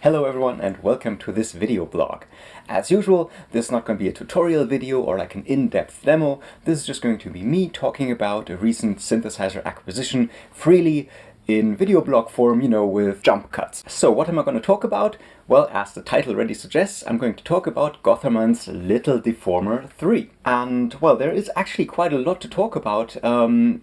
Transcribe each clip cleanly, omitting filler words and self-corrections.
Hello everyone and welcome to this video blog. As usual, this is not going to be a tutorial video or like an in-depth demo. This is just going to be me talking about a recent synthesizer acquisition freely in video blog form, with jump cuts. So what am I going to talk about? Well, as the title already suggests, I'm going to talk about Gotharman's Little Deformer 3. And, well, there is actually quite a lot to talk about,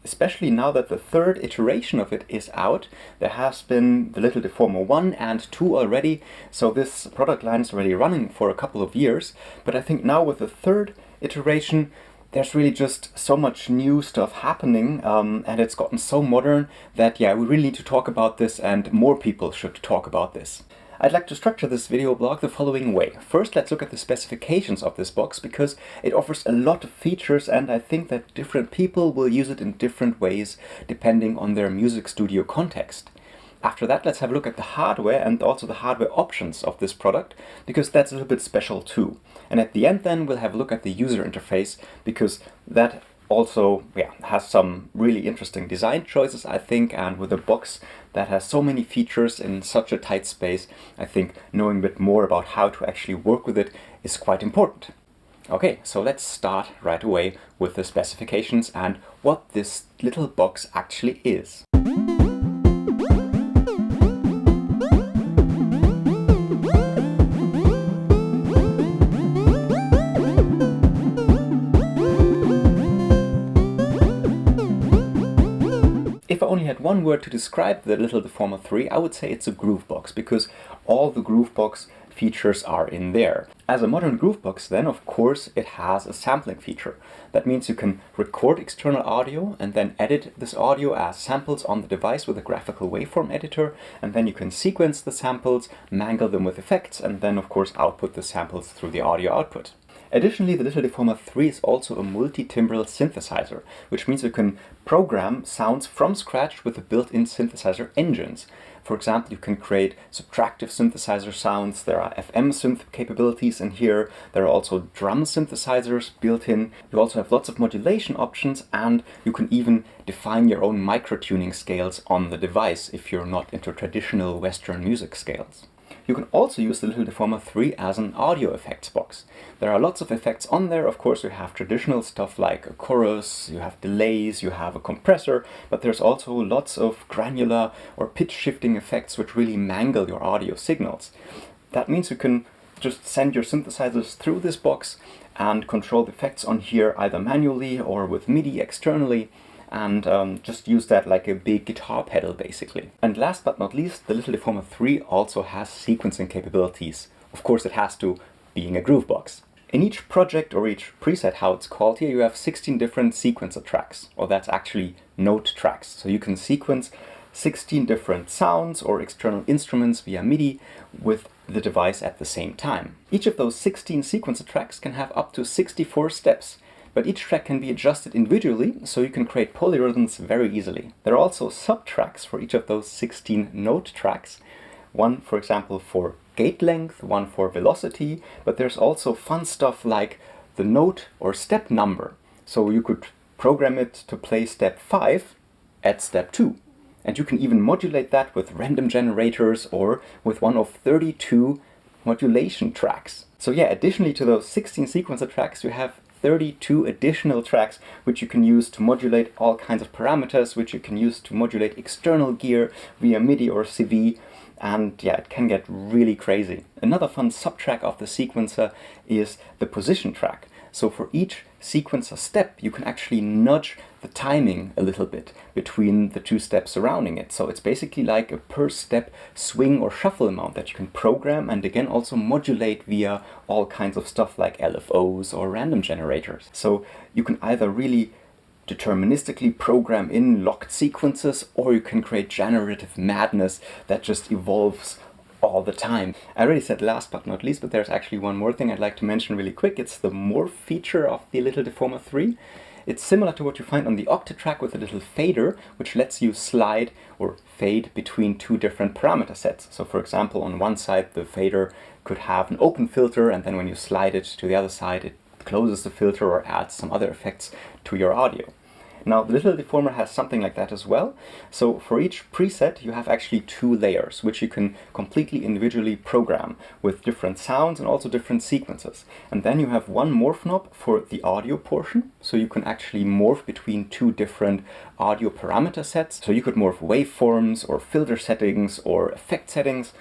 especially now that the third iteration of it is out. There has been the Little Deformer 1 and 2 already, so this product line is already running for a couple of years. But I think now with the third iteration, there's really just so much new stuff happening, and it's gotten so modern that, yeah, we really need to talk about this, and more people should talk about this. I'd like to structure this video blog the following way. First, let's look at the specifications of this box, because it offers a lot of features, and I think that different people will use it in different ways depending on their music studio context. After that, let's have a look at the hardware and also the hardware options of this product, because that's a little bit special too. And at the end then, we'll have a look at the user interface, because that also has some really interesting design choices, I think, and with a box that has so many features in such a tight space, I think knowing a bit more about how to actually work with it is quite important. Okay, so let's start right away with the specifications and what this little box actually is. If I only had one word to describe the Little Deformer 3, I would say it's a groovebox, because all the groovebox features are in there. As a modern groovebox then, of course, it has a sampling feature. That means you can record external audio and then edit this audio as samples on the device with a graphical waveform editor, and then you can sequence the samples, mangle them with effects, and then of course output the samples through the audio output. Additionally, the Little Deformer 3 is also a multi-timbral synthesizer, which means you can program sounds from scratch with the built-in synthesizer engines. For example, you can create subtractive synthesizer sounds, there are FM synth capabilities in here, there are also drum synthesizers built in, you also have lots of modulation options, and you can even define your own microtuning scales on the device if you're not into traditional Western music scales. You can also use the Little Deformer 3 as an audio effects box. There are lots of effects on there. Of course, you have traditional stuff like a chorus, you have delays, you have a compressor, but there's also lots of granular or pitch shifting effects which really mangle your audio signals. That means you can just send your synthesizers through this box and control the effects on here either manually or with MIDI externally, and just use that like a big guitar pedal basically. And last but not least, the Little Deformer 3 also has sequencing capabilities. Of course it has to, being a groovebox. In each project or each preset, how it's called here, you have 16 different sequencer tracks, or that's actually note tracks. So you can sequence 16 different sounds or external instruments via MIDI with the device at the same time. Each of those 16 sequencer tracks can have up to 64 steps. But each track can be adjusted individually, so you can create polyrhythms very easily. There are also subtracks for each of those 16 note tracks. One, for example, for gate length, one for velocity, but there's also fun stuff like the note or step number. So you could program it to play step 5 at step 2. And you can even modulate that with random generators or with one of 32 modulation tracks. So yeah, additionally to those 16 sequencer tracks, you have 32 additional tracks which you can use to modulate all kinds of parameters, which you can use to modulate external gear via MIDI or CV, and yeah, it can get really crazy. Another fun subtrack of the sequencer is the position track. So for each sequencer step, you can actually nudge the timing a little bit between the two steps surrounding it. So it's basically like a per step swing or shuffle amount that you can program and again also modulate via all kinds of stuff like LFOs or random generators. So you can either really deterministically program in locked sequences, or you can create generative madness that just evolves all the time. I already said last but not least, but there's actually one more thing I'd like to mention really quick. It's the morph feature of the Little Deformer 3. It's similar to what you find on the Octatrack with a little fader, which lets you slide or fade between two different parameter sets. So for example, on one side the fader could have an open filter, and then when you slide it to the other side it closes the filter or adds some other effects to your audio. Now the Little Deformer has something like that as well. So for each preset you have actually 2 layers, which you can completely individually program with different sounds and also different sequences. And then you have one morph knob for the audio portion, so you can actually morph between 2 different audio parameter sets. So you could morph waveforms or filter settings or effect settings.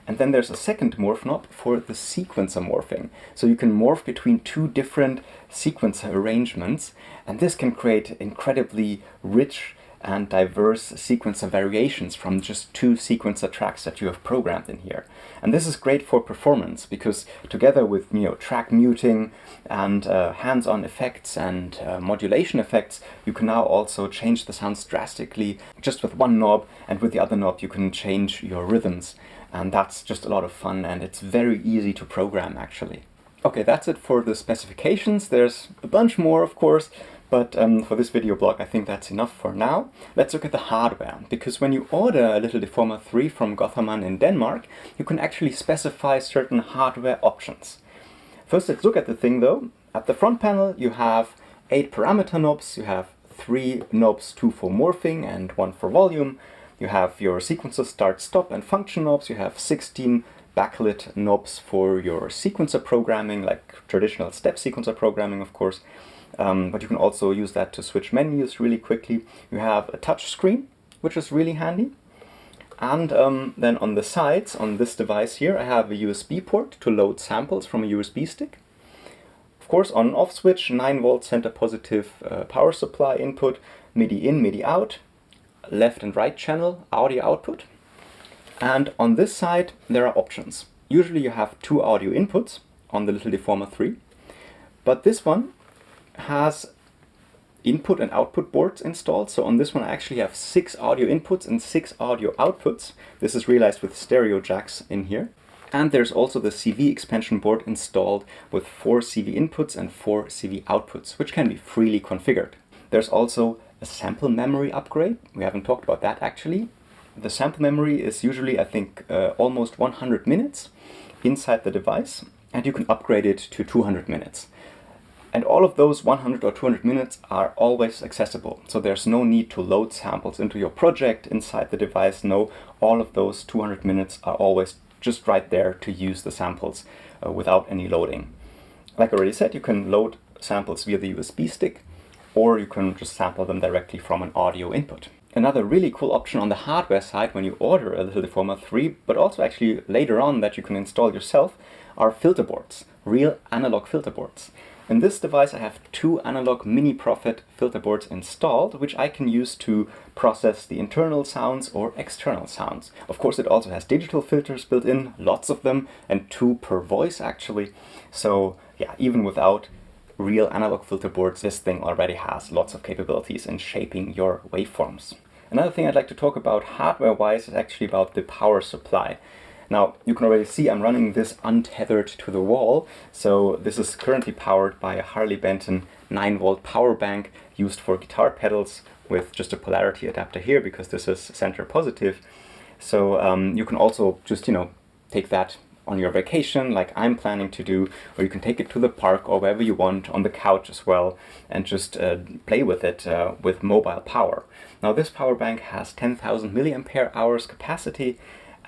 And then there's a second morph knob for the sequencer morphing. So you can morph between 2 different sequencer arrangements, and this can create incredibly rich and diverse sequencer variations from just 2 sequencer tracks that you have programmed in here. And this is great for performance because together with track muting and hands-on effects and modulation effects, you can now also change the sounds drastically just with one knob, and with the other knob you can change your rhythms. And that's just a lot of fun, and it's very easy to program actually. Okay, that's it for the specifications. There's a bunch more, of course, but for this video blog I think that's enough for now. Let's look at the hardware, because when you order a Little Deformer 3 from Gotharman in Denmark, you can actually specify certain hardware options. First, let's look at the thing though. At the front panel you have 8 parameter knobs, you have 3 knobs, 2 for morphing and 1 for volume. You have your sequencer start, stop and function knobs. You have 16 backlit knobs for your sequencer programming, like traditional step sequencer programming, of course. But you can also use that to switch menus really quickly. You have a touch screen, which is really handy. And then on the sides, on this device here, I have a USB port to load samples from a USB stick. Of course, on and off switch, 9 volt center positive power supply input, MIDI in, MIDI out. Left and right channel audio output. And on this side there are options. Usually you have 2 audio inputs on the Little Deformer 3, but this one has input and output boards installed. So on this one I actually have 6 audio inputs and 6 audio outputs. This is realized with stereo jacks in here. And there's also the CV expansion board installed with 4 CV inputs and 4 CV outputs, which can be freely configured. There's also a sample memory upgrade. We haven't talked about that actually. The sample memory is usually, I think, almost 100 minutes inside the device, and you can upgrade it to 200 minutes. And all of those 100 or 200 minutes are always accessible. So there's no need to load samples into your project inside the device. No, all of those 200 minutes are always just right there to use the samples without any loading. Like I already said, you can load samples via the USB stick, or you can just sample them directly from an audio input. Another really cool option on the hardware side when you order a Little Deformer 3, but also actually later on that you can install yourself, are filter boards, real analog filter boards. In this device I have 2 analog mini Prophet filter boards installed, which I can use to process the internal sounds or external sounds. Of course it also has digital filters built in, lots of them, and 2 per voice actually. So yeah, even without real analog filter boards, this thing already has lots of capabilities in shaping your waveforms. Another thing I'd like to talk about hardware-wise is actually about the power supply. Now, you can already see I'm running this untethered to the wall, so this is currently powered by a Harley Benton 9 volt power bank used for guitar pedals with just a polarity adapter here because this is center positive. So you can also just, take that on your vacation like I'm planning to do, or you can take it to the park or wherever you want, on the couch as well, and just play with it with mobile power. Now this power bank has 10,000 milliampere hours capacity,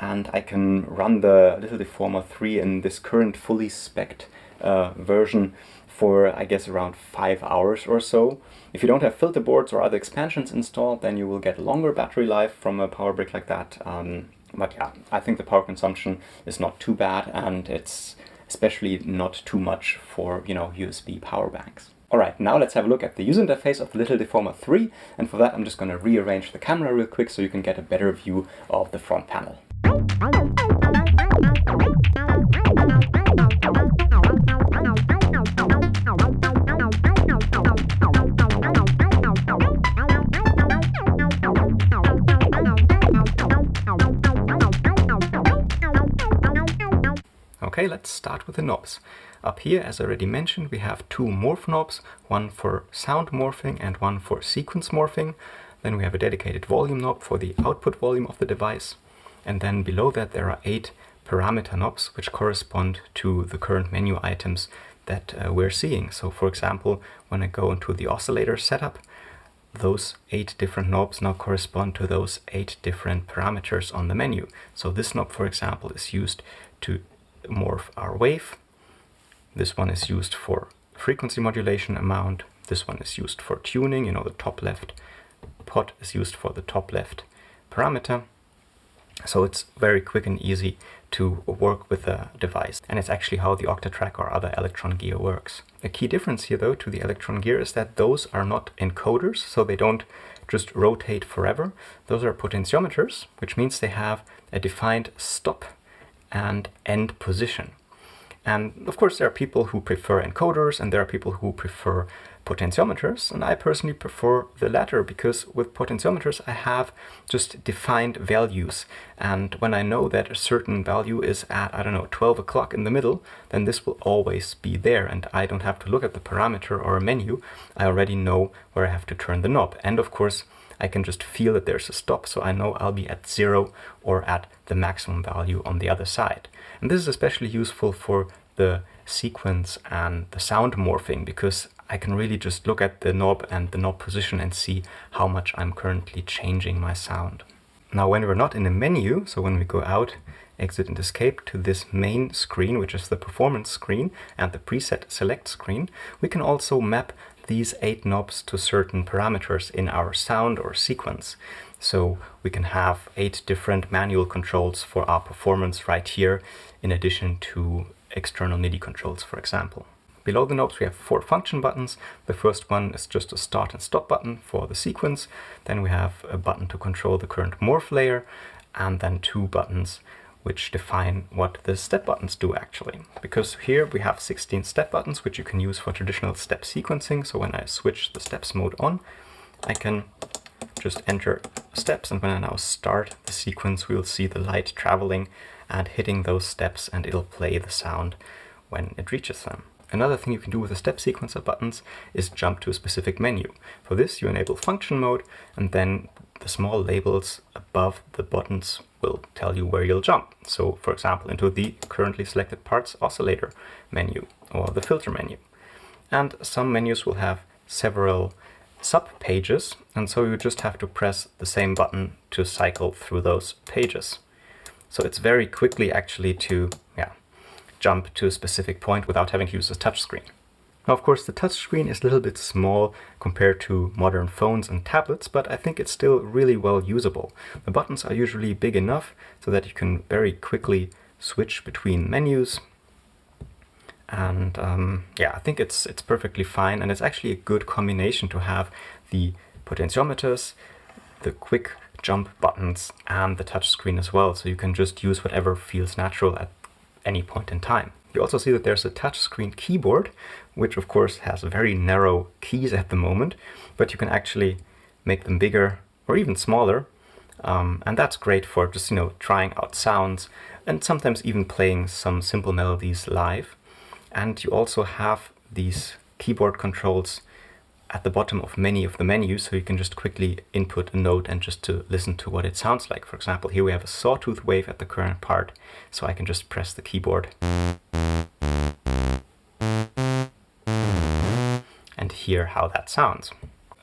and I can run the Little Deformer 3 in this current fully spec'd version for I guess around 5 hours or so. If you don't have filter boards or other expansions installed, then you will get longer battery life from a power brick like that. But yeah, I think the power consumption is not too bad, and it's especially not too much for, USB power banks. Alright, now let's have a look at the user interface of the Little Deformer 3, and for that I'm just going to rearrange the camera real quick so you can get a better view of the front panel. Okay, let's start with the knobs. Up here, as I already mentioned, we have 2 morph knobs, one for sound morphing and one for sequence morphing. Then we have a dedicated volume knob for the output volume of the device. And then below that there are 8 parameter knobs, which correspond to the current menu items that we're seeing. So for example, when I go into the oscillator setup, those 8 different knobs now correspond to those 8 different parameters on the menu. So this knob, for example, is used to morph our wave. This one is used for frequency modulation amount. This one is used for tuning, the top left pot is used for the top left parameter. So it's very quick and easy to work with the device. And it's actually how the Octatrack or other Electron gear works. A key difference here, though, to the Electron gear is that those are not encoders, so they don't just rotate forever. Those are potentiometers, which means they have a defined stop and end position. And of course, there are people who prefer encoders and there are people who prefer potentiometers. And I personally prefer the latter because with potentiometers, I have just defined values. And when I know that a certain value is at, 12 o'clock in the middle, then this will always be there. And I don't have to look at the parameter or a menu. I already know where I have to turn the knob. And of course, I can just feel that there's a stop, so I know I'll be at 0 or at the maximum value on the other side. And this is especially useful for the sequence and the sound morphing, because I can really just look at the knob and the knob position and see how much I'm currently changing my sound. Now, when we're not in a menu, so when we go out, exit and escape to this main screen, which is the performance screen and the preset select screen, we can also map these 8 knobs to certain parameters in our sound or sequence. So we can have 8 different manual controls for our performance right here, in addition to external MIDI controls, for example. Below the knobs we have 4 function buttons. The first one is just a start and stop button for the sequence. Then we have a button to control the current morph layer, and then 2 buttons which define what the step buttons do actually. Because here we have 16 step buttons which you can use for traditional step sequencing. So when I switch the steps mode on, I can just enter steps, and when I now start the sequence, we'll see the light traveling and hitting those steps, and it'll play the sound when it reaches them. Another thing you can do with the step sequencer buttons is jump to a specific menu. For this, you enable function mode, and then the small labels above the buttons will tell you where you'll jump. So, for example, into the currently selected parts oscillator menu or the filter menu. And some menus will have several sub-pages, and so you just have to press the same button to cycle through those pages. So it's very quickly actually to jump to a specific point without having to use a touchscreen. Now, of course, the touchscreen is a little bit small compared to modern phones and tablets, but I think it's still really well usable. The buttons are usually big enough so that you can very quickly switch between menus. And I think it's perfectly fine, and it's actually a good combination to have the potentiometers, the quick jump buttons, and the touchscreen as well, so you can just use whatever feels natural at any point in time. You also see that there's a touchscreen keyboard, which of course has very narrow keys at the moment, but you can actually make them bigger or even smaller, and that's great for just trying out sounds and sometimes even playing some simple melodies live. And you also have these keyboard controls at the bottom of many of the menus, so you can just quickly input a note and just to listen to what it sounds like. For example, here we have a sawtooth wave at the current part, so I can just press the keyboard and hear how that sounds.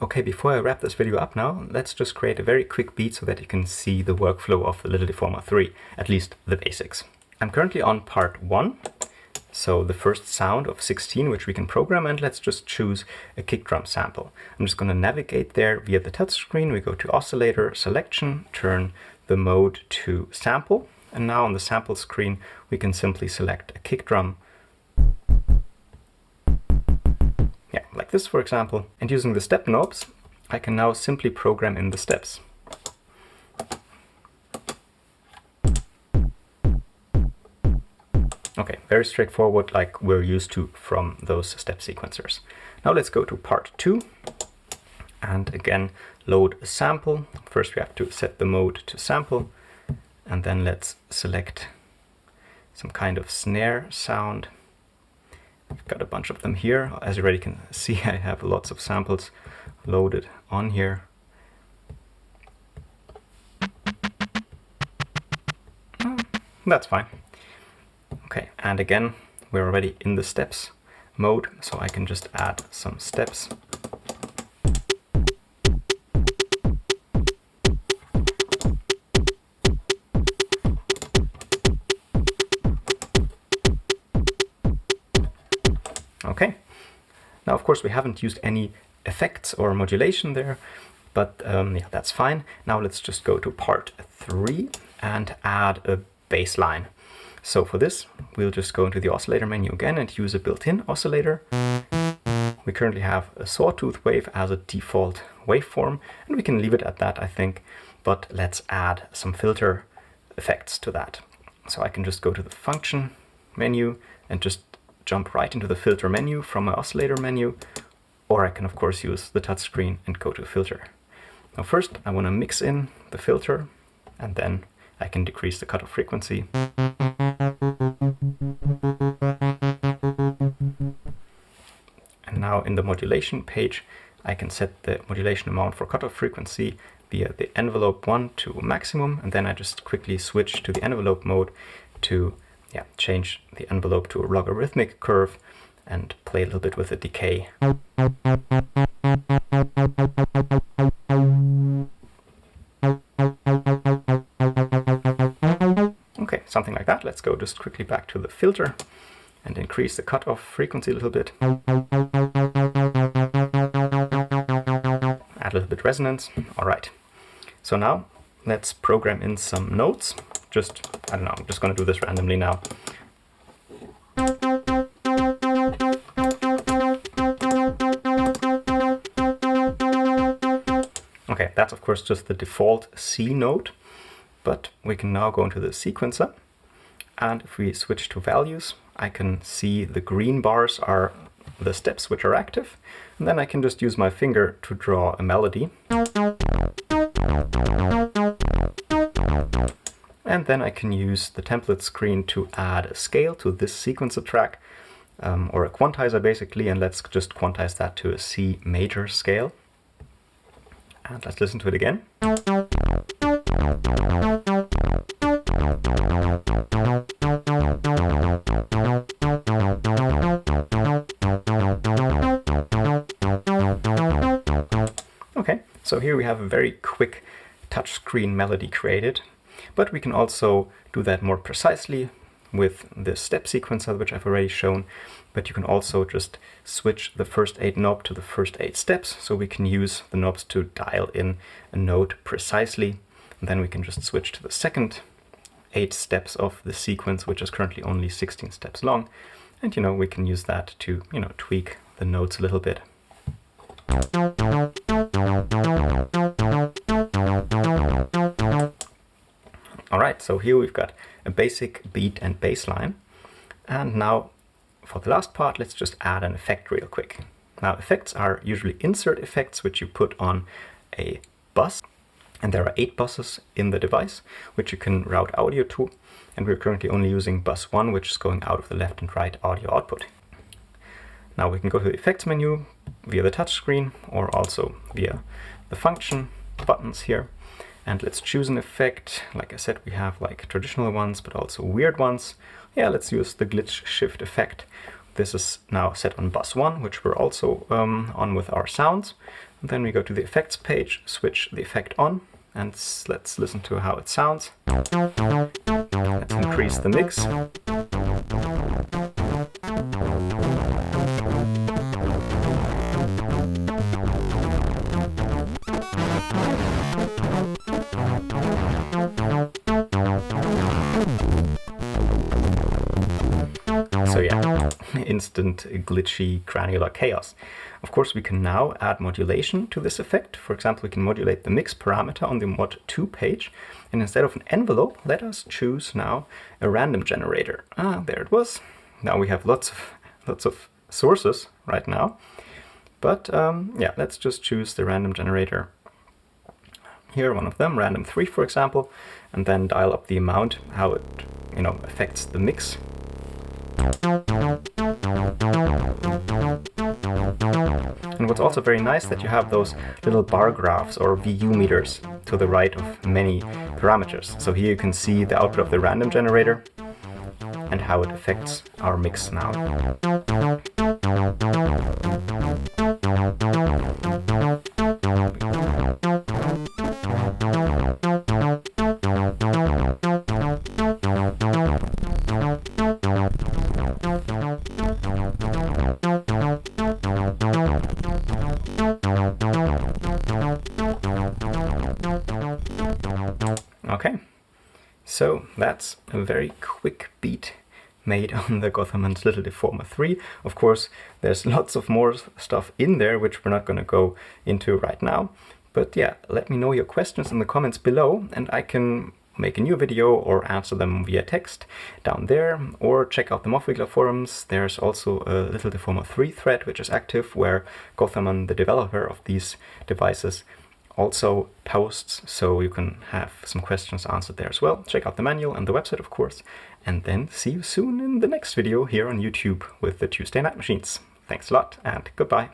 Okay, before I wrap this video up now, let's just create a very quick beat so that you can see the workflow of the Little Deformer 3, at least the basics. I'm currently on part 1. So the first sound of 16, which we can program, and let's just choose a kick drum sample. I'm just going to navigate there via the touchscreen. We go to oscillator selection, turn the mode to sample, and now on the sample screen we can simply select a kick drum. Yeah, like this for example. And using the step knobs, I can now simply program in the steps. Okay, very straightforward, like we're used to from those step sequencers. Now let's go to part 2 and again load a sample. First we have to set the mode to sample, and then let's select some kind of snare sound. I've got a bunch of them here. As you already can see, I have lots of samples loaded on here. That's fine. Okay, and again, we're already in the steps mode, so I can just add some steps. Now, of course, we haven't used any effects or modulation there, but yeah, that's fine. Now let's just go to part 3 and add a bass line. So for this, we'll just go into the oscillator menu again and use a built-in oscillator. We currently have a sawtooth wave as a default waveform, and we can leave it at that, I think, but let's add some filter effects to that. So I can just go to the function menu and just jump right into the filter menu from my oscillator menu, or I can of course use the touchscreen and go to filter. Now first I want to mix in the filter, and then I can decrease the cutoff frequency. And now in the modulation page, I can set the modulation amount for cutoff frequency via the envelope 1 to maximum, and then I just quickly switch to the envelope mode to change the envelope to a logarithmic curve and play a little bit with the decay. Okay, something like that. Let's go just quickly back to the filter and increase the cutoff frequency a little bit. Add a little bit resonance. All right. So now let's program in some notes. I don't know, I'm just going to do this randomly now. Okay, that's of course just the default C note, but we can now go into the sequencer, and if we switch to values, I can see the green bars are the steps which are active, and then I can just use my finger to draw a melody. And then I can use the template screen to add a scale to this sequencer track, or a quantizer basically, and let's just quantize that to a C major scale. And let's listen to it again. Okay, so here we have a very quick touchscreen melody created. But we can also do that more precisely with the step sequencer, which I've already shown. But you can also just switch the first 8 knobs to the first 8 steps. So we can use the knobs to dial in a note precisely. And then we can just switch to the second 8 steps of the sequence, which is currently only 16 steps long. And, we can use that to, tweak the notes a little bit. Alright, so here we've got a basic beat and bass line. And now for the last part, let's just add an effect real quick. Now effects are usually insert effects which you put on a bus. And there are 8 buses in the device which you can route audio to. And we're currently only using bus 1, which is going out of the left and right audio output. Now we can go to the effects menu via the touchscreen or also via the function buttons here. And let's choose an effect. Like I said, we have like traditional ones, but also weird ones. Yeah, let's use the glitch shift effect. This is now set on bus 1, which we're also on with our sounds. And then we go to the effects page, switch the effect on, and let's listen to how it sounds. Let's increase the mix. So yeah, instant glitchy granular chaos. Of course, we can now add modulation to this effect. For example, we can modulate the mix parameter on the mod 2 page. And instead of an envelope, let us choose now a random generator. Ah, there it was. Now we have lots of sources right now. But yeah, let's just choose the random generator. Here, one of them, random 3, for example, and then dial up the amount, how it affects the mix. And what's also very nice that you have those little bar graphs or VU meters to the right of many parameters. So here you can see the output of the random generator and how it affects our mix now. So that's a very quick beat made on the Gotharman Little Deformer 3. Of course, there's lots of more stuff in there, which we're not going to go into right now. But yeah, let me know your questions in the comments below, and I can make a new video or answer them via text down there, or check out the Muffwiggler forums. There's also a Little Deformer 3 thread which is active, where Gotharman, the developer of these devices, also posts, so you can have some questions answered there as well. Check out the manual and the website, of course, and then see you soon in the next video here on YouTube with the Tuesday Night Machines. Thanks a lot, and goodbye.